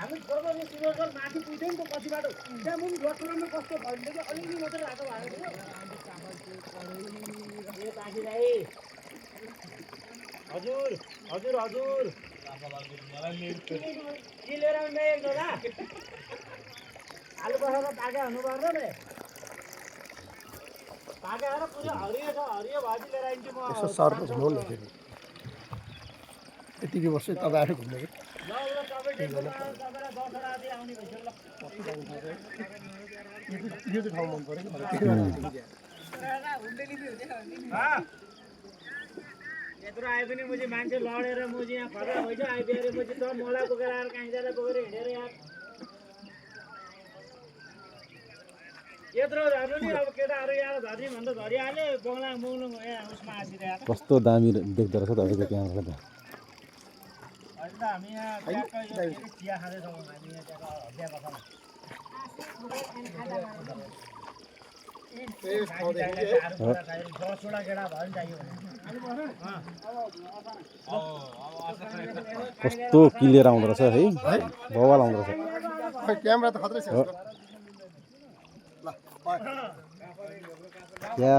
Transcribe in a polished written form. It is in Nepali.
हामी गर्दै सुरु माथि पुग्दै नि त पछिबाट त्यहाँ मुनि लटरमा कस्तो भइदिन्छ कि अलिकति मात्रै रातो भएको थियो। हजुर हजुर हजुर के लिएर आउने दादा आलु बसाएर पाका हुनुपर्छ नि पाकाएर पुरै हरियो छ हरियो भाजी लिएर आइन्छु म यसो सर्नु घुम्नु नि फेरि यतिकै बस्छु तपाईँहरू घुम्नु ल ल तपाईँ तपाईँलाई 10 राति आउने भइसक्यो ल यो चाहिँ ठाउँ मन पऱ्यो यत्रो आए पनि म चाहिँ मान्छे लडेर म चाहिँ यहाँ खतरा भइसक्यो आइपुगेर म चाहिँ त मलाई बोकेर आएर काहीँबाट बोकेर हिँडेर यार यत्रो झर्नु नि अब केटाहरू यहाँ झर्ने भन्दा झरिहाल्यो बङ्ला मुङ्लुङ यहाँ उसमा आसिरहेको कस्तो दामी देख्दो रहेछ तपाईँको क्यामेरा त होइन त हामी यहाँ ट्याक्क यो चिया खाँदैछौँ हामी यहाँ ट्याक्क हड्डिया बसामा दसवटा केटा भयो नि चाहियो कस्तो क्लियर आउँदो रहेछ है बवाल आउँदो रहेछ क्यामेरा त खत्रै छ क्या